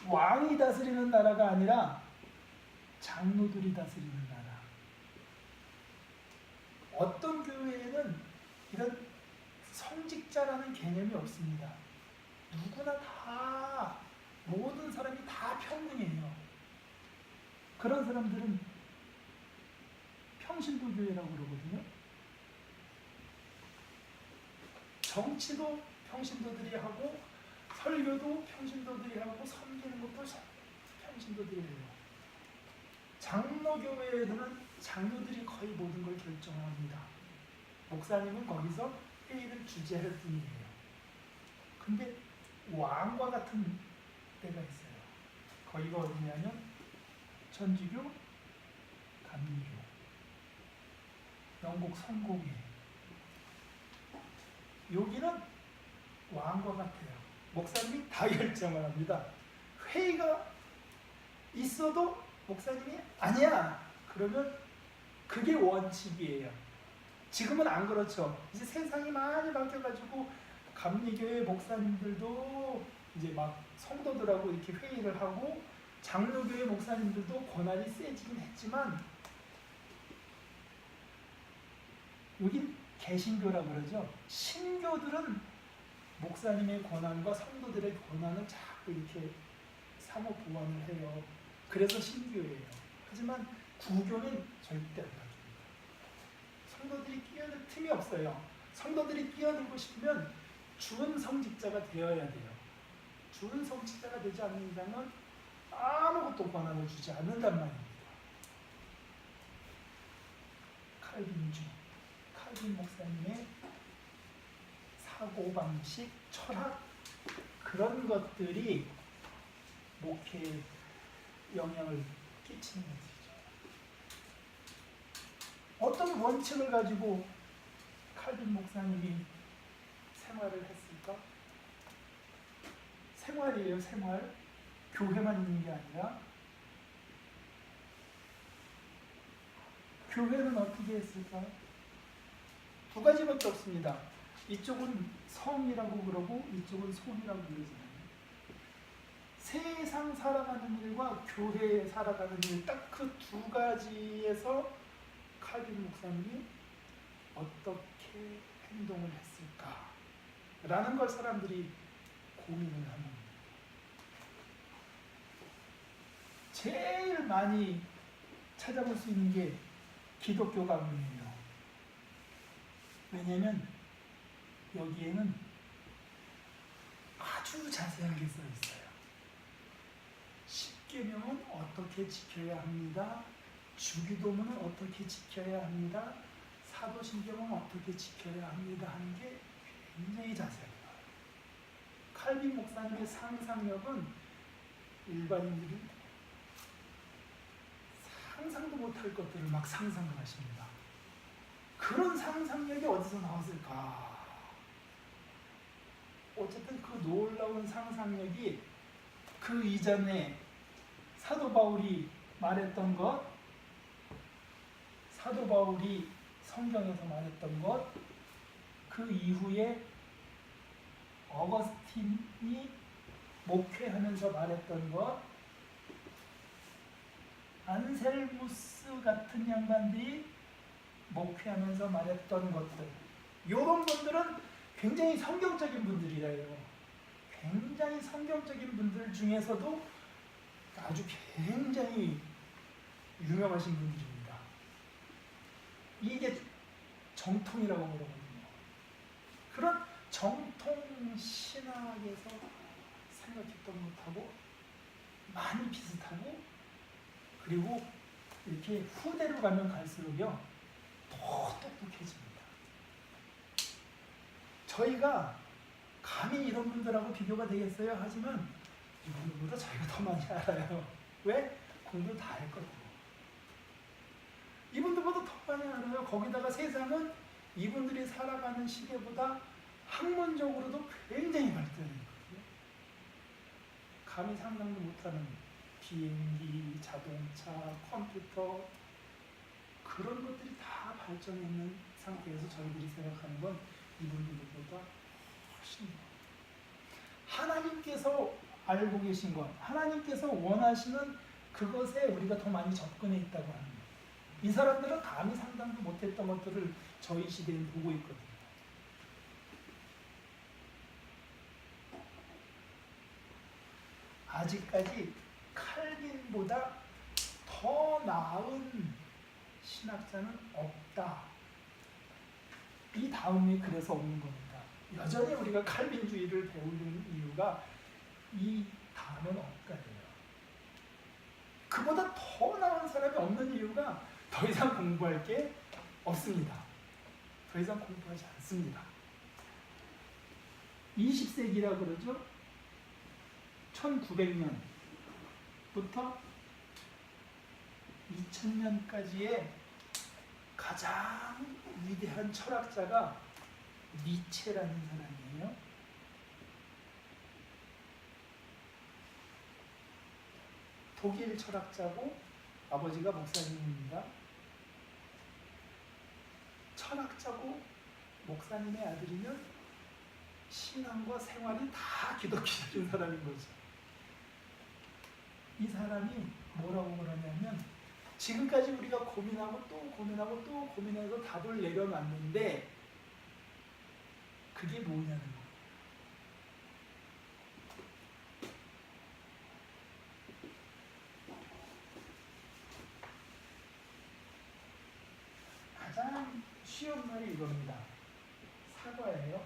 S1: 왕이 다스리는 나라가 아니라 장로들이 다스리는 나라. 어떤 교회에는 이런 성직자라는 개념이 없습니다. 누구나 다, 모든 사람이 다 평등해요. 그런 사람들은 평신도교회라고 그러거든요. 정치도 평신도들이 하고 설교도 평신도들이 하고 섬기는 것도 평신도들이 해요. 장로교회에서는 장로들이 거의 모든 걸 결정합니다. 목사님은 거기서 회의를 주재할 뿐이에요. 근데 왕과 같은 때가 있어요. 거기가 어디냐면 천주교, 감리교, 영국 성공회. 여기는 왕과 같아요. 목사님이 다 결정을 합니다. 회의가 있어도 목사님이 아니야. 그러면 그게 원칙이에요. 지금은 안 그렇죠. 이제 세상이 많이 바뀌어가지고 감리교회 목사님들도 이제 막 성도들하고 이렇게 회의를 하고 장로교회 목사님들도 권한이 세지긴 했지만 여긴 개신교라고 그러죠. 신교들은 목사님의 권한과 성도들의 권한을 자꾸 이렇게 상호 보완을 해요. 그래서 신교예요. 하지만 구교는 절대 안 바뀝니다. 성도들이 끼어들 틈이 없어요. 성도들이 끼어들고 싶으면 주은 성직자가 되어야 돼요. 주은 성직자가 되지 않는 이상은 아무것도 권한을 주지 않는단 말입니다. 칼빈 목사님의 사고방식, 철학 그런 것들이 목회에 영향을 끼치는 것이죠. 어떤 원칙을 가지고 칼빈 목사님이 생활을 했을까? 생활이에요, 생활. 교회만 있는 게 아니라 교회는 어떻게 했을까? 두 가지밖에 없습니다. 이쪽은 성이라고 그러고 이쪽은 손이라고 그러잖아요. 세상 살아가는 일과 교회에 살아가는 일 딱 그 두 가지에서 칼빈 목사님이 어떻게 행동을 했을까? 라는 걸 사람들이 고민을 하는 겁니다. 제일 많이 찾아볼 수 있는 게 기독교 가문이에요. 왜냐하면 여기에는 아주 자세하게 써 있어요. 십계명은 어떻게 지켜야 합니다. 주기도문은 어떻게 지켜야 합니다. 사도신경은 어떻게 지켜야 합니다. 하는 게 굉장히 자세하게 나와요. 칼빈 목사님의 상상력은 일반인들이 상상도 못할 것들을 막 상상을 하십니다. 그런 상상력이 어디서 나왔을까? 어쨌든 그 놀라운 상상력이 그 이전에 사도 바울이 말했던 것, 사도 바울이 성경에서 말했던 것, 그 이후에 어거스틴이 목회하면서 말했던 것, 안셀무스 같은 양반들이 목회하면서 말했던 것들, 이런 분들은 굉장히 성경적인 분들이래요. 굉장히 성경적인 분들 중에서도 아주 굉장히 유명하신 분들입니다. 이게 정통이라고 그러거든요. 그런 정통 신학에서 생각했던 것하고 많이 비슷하고, 그리고 이렇게 후대로 가면 갈수록요 더 똑똑해집니다. 저희가 감히 이런 분들하고 비교가 되겠어요? 하지만 이분들보다 저희가 더 많이 알아요. 왜? 공부 다 했거든요. 이분들보다 더 많이 알아요. 거기다가 세상은 이분들이 살아가는 시대보다 학문적으로도 굉장히 발전해 있거든요. 감히 상상도 못하는 비행기, 자동차, 컴퓨터 그런 것들이 다 발전해 있는 상태에서 저희들이 생각하는 건 이분들보다 훨씬 더 하나님께서 알고 계신 것, 하나님께서 원하시는 그것에 우리가 더 많이 접근해 있다고 하는 거예요. 이 사람들은 감히 상상도 못했던 것들을 저희 시대에 보고 있거든요. 아직까지 칼빈보다 더 나은 신학자는 없다. 이 다음에 그래서 없는 겁니다. 여전히 우리가 칼빈주의를 배우는 이유가 이 다음은 없다예요. 그보다 더 나은 사람이 없는 이유가 더 이상 공부할 게 없습니다. 더 이상 공부하지 않습니다. 20세기라 그러죠. 1900년부터 2000년까지의 가장 위대한 철학자가 니체라는 사람이에요. 독일 철학자고 아버지가 목사님입니다. 철학자고 목사님의 아들이면 신앙과 생활이 다 기독교적인 사람인 거죠. 이 사람이 뭐라고 그러냐면 지금까지 우리가 고민하고 또 고민하고 또 고민해서 답을 내려놨는데 그게 뭐냐는 거예요. 가장 쉬운 말이 이겁니다. 사과예요.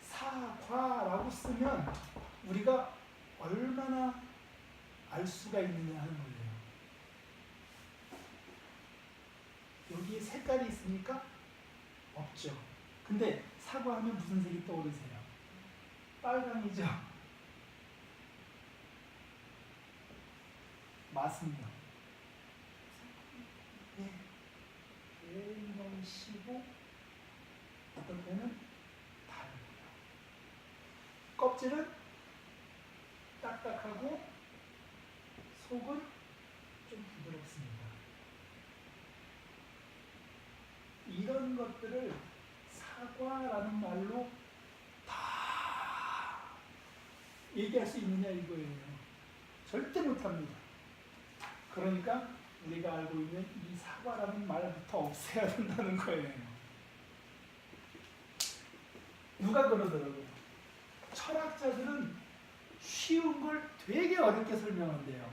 S1: 사과라고 쓰면 우리가 얼마나 알 수가 있느냐 하는 거예요. 여기에 색깔이 있습니까? 없죠. 근데 사과하면 무슨 색이 떠오르세요? 빨강이죠. 맞습니다. 굉장히 시고 어떤 때는 달고요. 껍질은 딱딱하고 속은 좀 부드럽습니다. 이런 것들을 사과라는 말로 다 얘기할 수 있느냐 이거예요. 절대 못합니다. 그러니까 우리가 알고 있는 이 사과라는 말부터 없애야 된다는 거예요. 누가 그러더라고요. 철학자들은 쉬운 걸 되게 어렵게 설명한대요.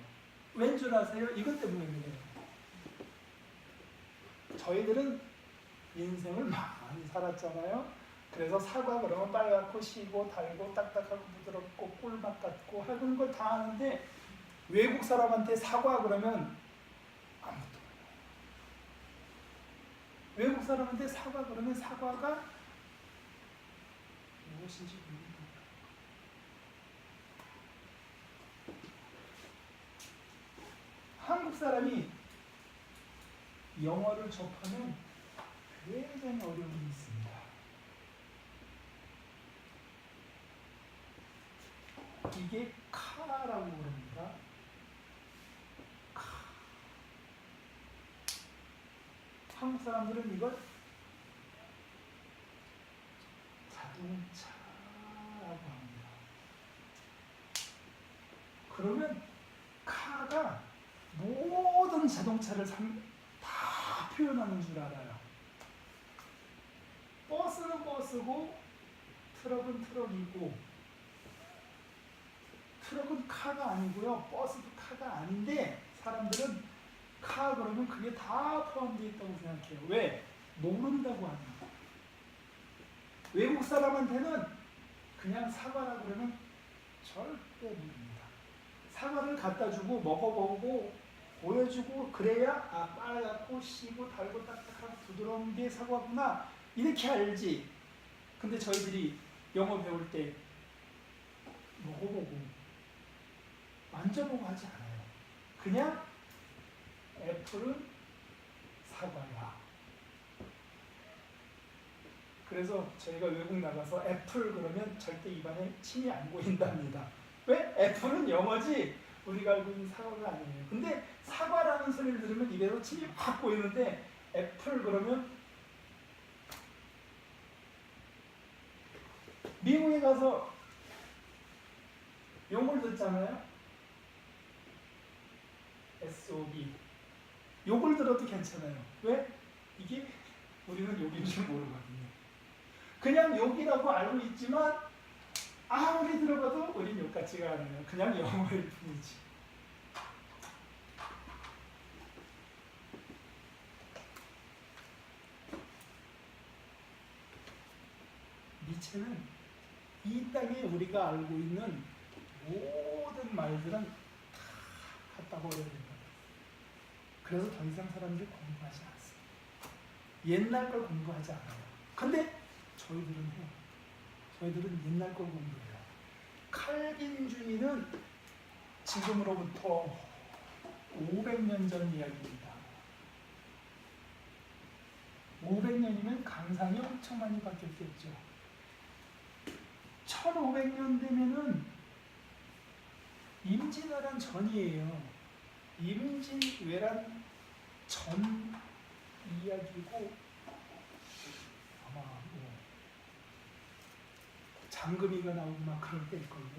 S1: 왠 줄 아세요? 이것 때문에 그래요. 저희들은 인생을 많이 살았잖아요. 그래서 사과 그러면 빨갛고 시고 달고 딱딱하고 부드럽고 꿀맛 같고 하는 걸 다 아는데 외국 사람한테 사과 그러면 아무것도 몰라요. 외국 사람한테 사과 그러면 사과가 무엇인지 모릅니다. 한국 사람이 영어를 접하면 굉장히 어려움이 있습니다. 이게 카라고 그럽니다. 카. 한국 사람들은 이걸 자동차라고 합니다. 그러면 카가 모든 자동차를 다 표현하는 줄 알아요. 버스는 버스고 트럭은 트럭이고 트럭은 카가 아니고요. 버스도 카가 아닌데 사람들은 카 그러면 그게 다 포함되어 있다고 생각해요. 왜? 모른다고 합니다. 외국 사람한테는 그냥 사과라 그러면 절대 모릅니다. 사과를 갖다 주고 먹어보고 보여주고 그래야 아 빨갛고 시고 달고 딱딱하고 부드러운 게 사과구나 이렇게 알지. 근데 저희들이 영어 배울 때 먹어보고 만져보고 하지 않아요. 그냥 애플은 사과야. 그래서 저희가 외국 나가서 애플 그러면 절대 입안에 침이 안 고인답니다. 왜? 애플은 영어지 우리가 알고 있는 사과가 아니에요. 근데 사과라는 소리를 들으면 입에서 침이 확 고이는데 애플 그러면 미국에 가서 욕을 듣잖아요. SOB 욕을 들어도 괜찮아요. 왜? 이게 우리는 욕인 줄 모르거든요. 그냥 욕이라고 알고 있지만 아무리 들어봐도 우린 욕 같지가 않아요. 그냥 영어일 뿐이지. 니체는 이 땅에 우리가 알고 있는 모든 말들은 다 갖다 버려야 된다. 그래서 더 이상 사람들이 공부하지 않습니다. 옛날 걸 공부하지 않아요. 근데 저희들은 해요. 저희들은 옛날 걸 공부해요. 칼빈 주의는 지금으로부터 500년 전 이야기입니다. 500년이면 강산이 엄청 많이 바뀌었겠죠. 1500년 되면은 임진왜란 전이에요. 임진왜란 전 이야기고 아마 뭐 장금이가 나오고 막 그럴 때일걸요.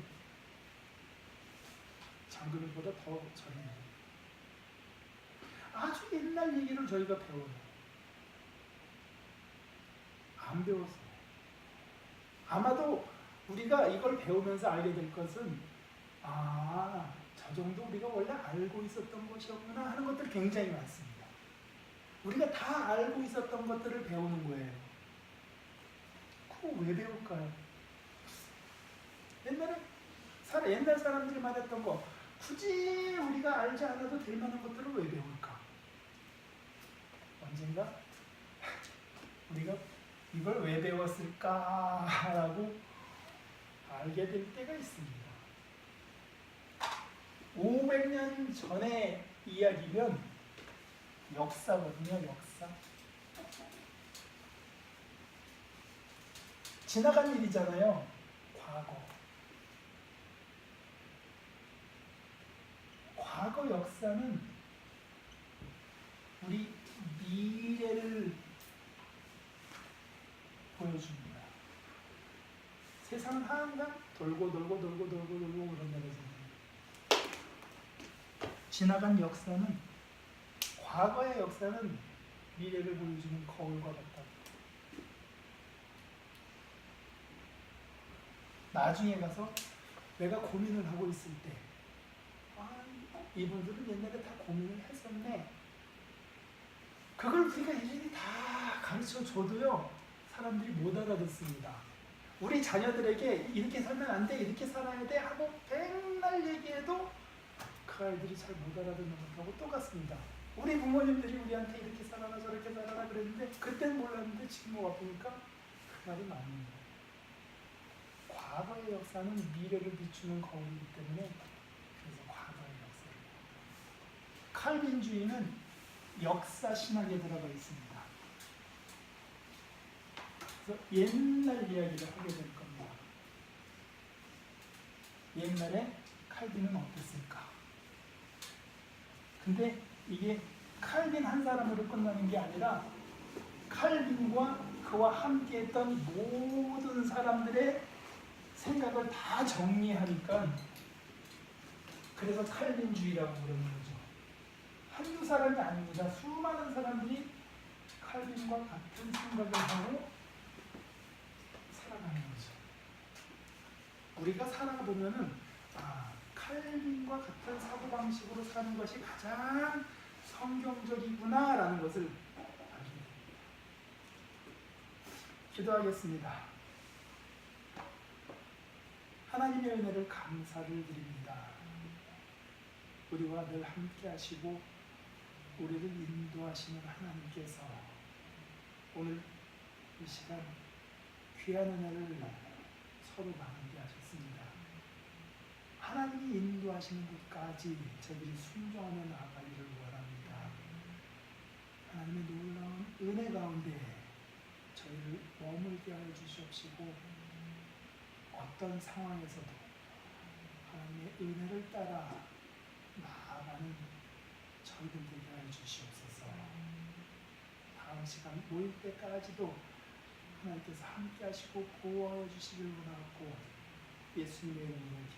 S1: 장금이보다 더 전에 아주 옛날 얘기를 저희가 배워요. 안 배웠어요. 아마도 우리가 이걸 배우면서 알게 될 것은 저 정도 우리가 원래 알고 있었던 것이었구나 하는 것들이 굉장히 많습니다. 우리가 다 알고 있었던 것들을 배우는 거예요. 그거 왜 배울까요? 옛날 사람들이 말했던 거 굳이 우리가 알지 않아도 될 만한 것들을 왜 배울까? 언젠가 우리가 이걸 왜 배웠을까라고 알게 될 때가 있습니다. 500년 전의 이야기면 역사거든요. 역사. 지나간 일이잖아요. 과거 역사는 우리 미래를 보여줍니다. 세상은 항상 돌고 그런다는 거잖아요. 지나간 역사는, 과거의 역사는 미래를 보여주는 거울과 같다. 나중에 가서 내가 고민을 하고 있을 때 이분들은 옛날에 다 고민을 했었네. 그걸 우리가 일일이 다 가르쳐 줘도요, 사람들이 못 알아듣습니다. 우리 자녀들에게 이렇게 살면 안 돼, 이렇게 살아야 돼 하고 백날 얘기해도 그 아이들이 잘 못 알아듣는 것하고 똑같습니다. 우리 부모님들이 우리한테 이렇게 살아라 저렇게 살아라 그랬는데 그때는 몰랐는데 지금 와보니까 그 말이 맞는 거예요. 과거의 역사는 미래를 비추는 거울이기 때문에 그래서 과거의 역사입니다. 칼빈주의는 역사 신학에 들어가 있습니다. 그래서 옛날 이야기를 하게 될 겁니다. 옛날에 칼빈은 어땠을까? 근데 이게 칼빈 한 사람으로 끝나는 게 아니라 칼빈과 그와 함께했던 모든 사람들의 생각을 다 정리하니까 그래서 칼빈주의라고 그러는 거죠. 한두 사람이 아닙니다. 수많은 사람들이 칼빈과 같은 생각을 하고 살아가는 거죠. 우리가 살아보면은 칼빈과 같은 사고방식으로 사는 것이 가장 성경적이구나라는 것을 알게 됩니다. 기도하겠습니다. 하나님의 은혜를 감사를 드립니다. 우리와 늘 함께 하시고 우리를 인도하시는 하나님께서 오늘 이 시간 귀한 은혜를 서로 나누게 하셨습니다. 하나님이 인도하시는 곳까지 저희들이 순종하며 나아가기를 원합니다. 하나님의 놀라운 은혜 가운데 저희를 머물게 하여 주시옵시고 어떤 상황에서도 하나님의 은혜를 따라 나아가는 저희들 되게 하여 주시옵소서. 다음 시간 모일 때까지도 하나님께서 함께 하시고 보호하여 주시길 원하고 예수님의 이름으로